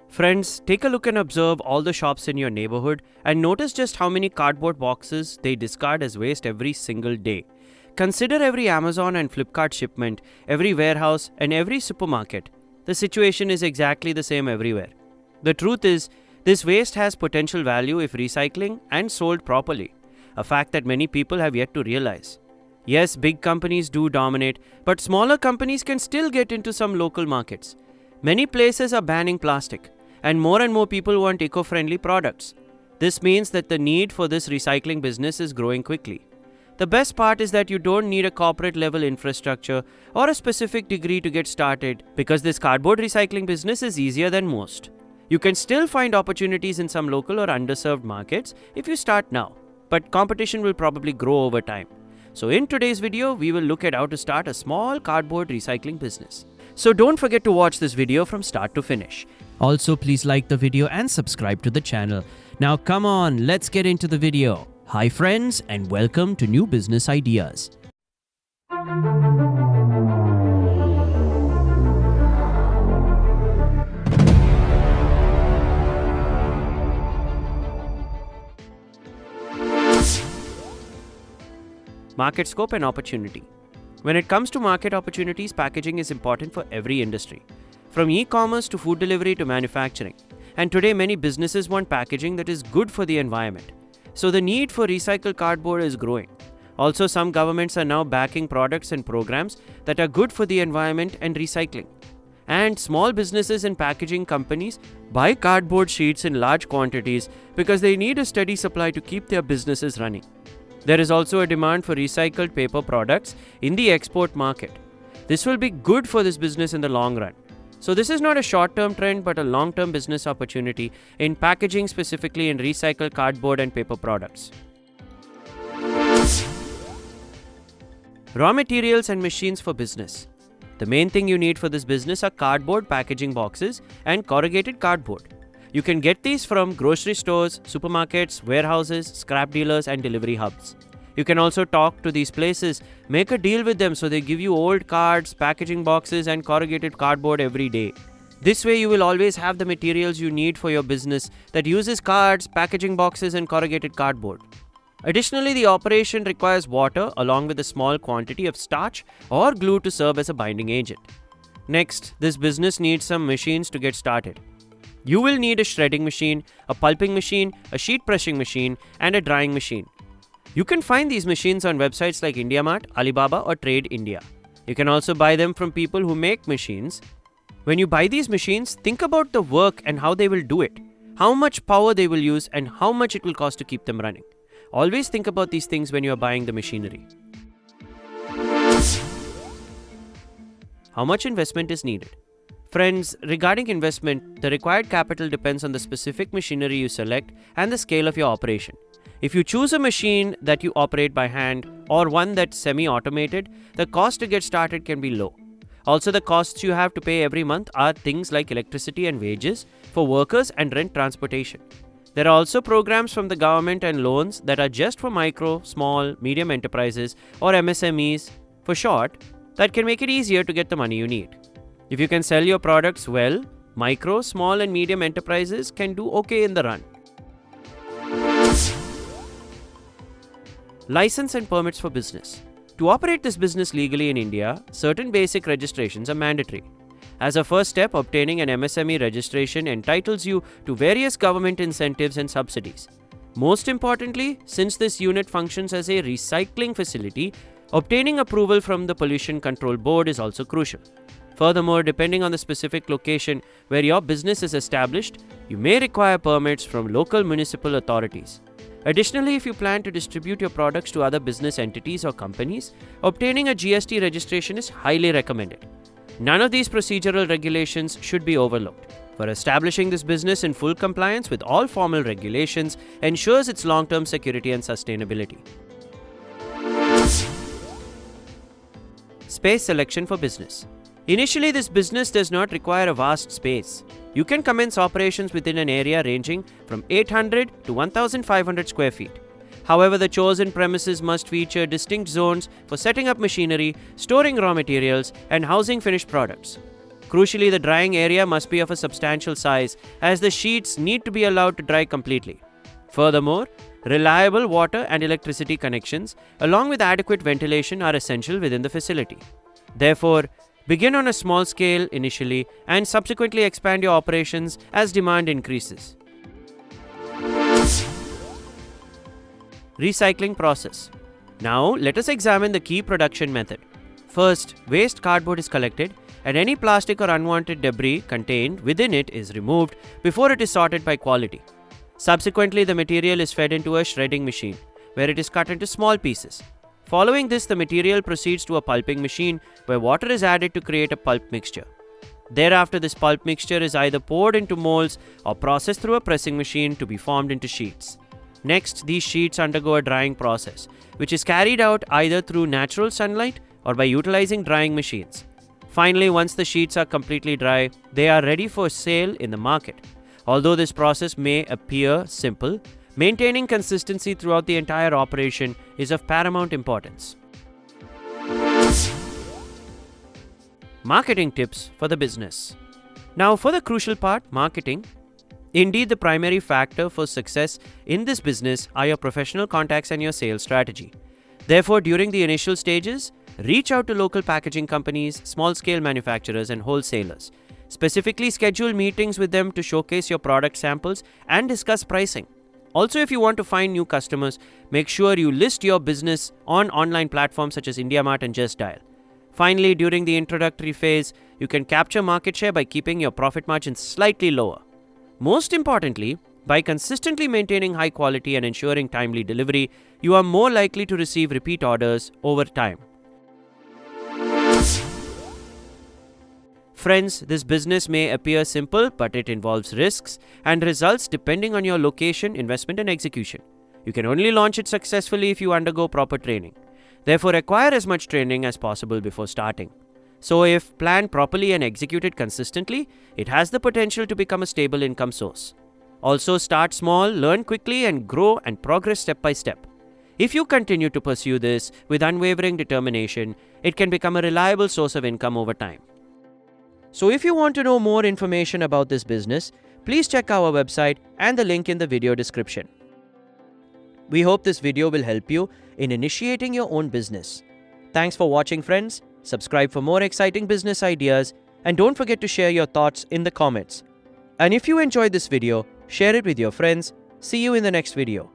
Friends, take a look and observe all the shops in your neighborhood and notice just how many cardboard boxes they discard as waste every single day. Consider every Amazon and Flipkart shipment, every warehouse, and every supermarket. The situation is exactly the same everywhere. The truth is, this waste has potential value if recycling and sold properly, a fact that many people have yet to realize. Yes, big companies do dominate, but smaller companies can still get into some local markets. Many places are banning plastic, and more people want eco-friendly products. This means that the need for this recycling business is growing quickly. The best part is that you don't need a corporate level infrastructure or a specific degree to get started because this cardboard recycling business is easier than most. You can still find opportunities in some local or underserved markets if you start now, but competition will probably grow over time. So in today's video, we will look at how to start a small cardboard recycling business. So don't forget to watch this video from start to finish. Also, please like the video and subscribe to the channel. Now come on, let's get into the video. Hi friends, and welcome to New Business Ideas. Market scope and opportunity. When it comes to market opportunities, packaging is important for every industry, from e-commerce to food delivery to manufacturing. And today many businesses want packaging that is good for the environment. So the need for recycled cardboard is growing. Also, some governments are now backing products and programs that are good for the environment and recycling. And small businesses and packaging companies buy cardboard sheets in large quantities because they need a steady supply to keep their businesses running. There is also a demand for recycled paper products in the export market. This will be good for this business in the long run. So this is not a short-term trend but a long-term business opportunity in packaging, specifically in recycled cardboard and paper products. Raw materials and machines for business. The main thing you need for this business are cardboard packaging boxes and corrugated cardboard. You can get these from grocery stores, supermarkets, warehouses, scrap dealers, and delivery hubs. You can also talk to these places, make a deal with them so they give you old cards, packaging boxes, and corrugated cardboard every day. This way you will always have the materials you need for your business that uses cards, packaging boxes, and corrugated cardboard. Additionally, the operation requires water along with a small quantity of starch or glue to serve as a binding agent. Next, this business needs some machines to get started. You will need a shredding machine, a pulping machine, a sheet pressing machine, and a drying machine. You can find these machines on websites like IndiaMart, Alibaba, or Trade India. You can also buy them from people who make machines. When you buy these machines, think about the work and how they will do it, how much power they will use, and how much it will cost to keep them running. Always think about these things when you are buying the machinery. How much investment is needed? Friends, regarding investment, the required capital depends on the specific machinery you select and the scale of your operation. If you choose a machine that you operate by hand or one that's semi-automated, the cost to get started can be low. Also, the costs you have to pay every month are things like electricity and wages for workers and rent transportation. There are also programs from the government and loans that are just for micro, small, medium enterprises or MSMEs for short that can make it easier to get the money you need. If you can sell your products well, micro, small, and medium enterprises can do okay in the run. License and permits for business. To operate this business legally in India, certain basic registrations are mandatory. As a first step, obtaining an MSME registration entitles you to various government incentives and subsidies. Most importantly, since this unit functions as a recycling facility, obtaining approval from the Pollution Control Board is also crucial. Furthermore, depending on the specific location where your business is established, you may require permits from local municipal authorities. Additionally, if you plan to distribute your products to other business entities or companies, obtaining a GST registration is highly recommended. None of these procedural regulations should be overlooked. For establishing this business in full compliance with all formal regulations ensures its long-term security and sustainability. Space selection for business. Initially, this business does not require a vast space. You can commence operations within an area ranging from 800 to 1,500 square feet. However, the chosen premises must feature distinct zones for setting up machinery, storing raw materials, and housing finished products. Crucially, the drying area must be of a substantial size, as the sheets need to be allowed to dry completely. Furthermore, reliable water and electricity connections, along with adequate ventilation, are essential within the facility. Therefore, begin on a small scale initially and subsequently expand your operations as demand increases. Recycling process. Now, let us examine the key production method. First, waste cardboard is collected and any plastic or unwanted debris contained within it is removed before it is sorted by quality. Subsequently, the material is fed into a shredding machine, where it is cut into small pieces. Following this, the material proceeds to a pulping machine, where water is added to create a pulp mixture. Thereafter, this pulp mixture is either poured into molds or processed through a pressing machine to be formed into sheets. Next, these sheets undergo a drying process, which is carried out either through natural sunlight or by utilizing drying machines. Finally, once the sheets are completely dry, they are ready for sale in the market. Although this process may appear simple, maintaining consistency throughout the entire operation is of paramount importance. Marketing tips for the business. Now, for the crucial part, marketing. Indeed, the primary factor for success in this business are your professional contacts and your sales strategy. Therefore, during the initial stages, reach out to local packaging companies, small-scale manufacturers, and wholesalers. Specifically, schedule meetings with them to showcase your product samples and discuss pricing. Also, if you want to find new customers, make sure you list your business on online platforms such as IndiaMart and Just Dial. Finally, during the introductory phase, you can capture market share by keeping your profit margins slightly lower. Most importantly, by consistently maintaining high quality and ensuring timely delivery, you are more likely to receive repeat orders over time. Friends, this business may appear simple, but it involves risks and results depending on your location, investment, and execution. You can only launch it successfully if you undergo proper training. Therefore, acquire as much training as possible before starting. So, if planned properly and executed consistently, it has the potential to become a stable income source. Also, start small, learn quickly, and grow and progress step by step. If you continue to pursue this with unwavering determination, it can become a reliable source of income over time. So, if you want to know more information about this business, please check our website and the link in the video description. We hope this video will help you in initiating your own business. Thanks for watching, friends. Subscribe for more exciting business ideas, and don't forget to share your thoughts in the comments. And if you enjoyed this video, share it with your friends. See you in the next video.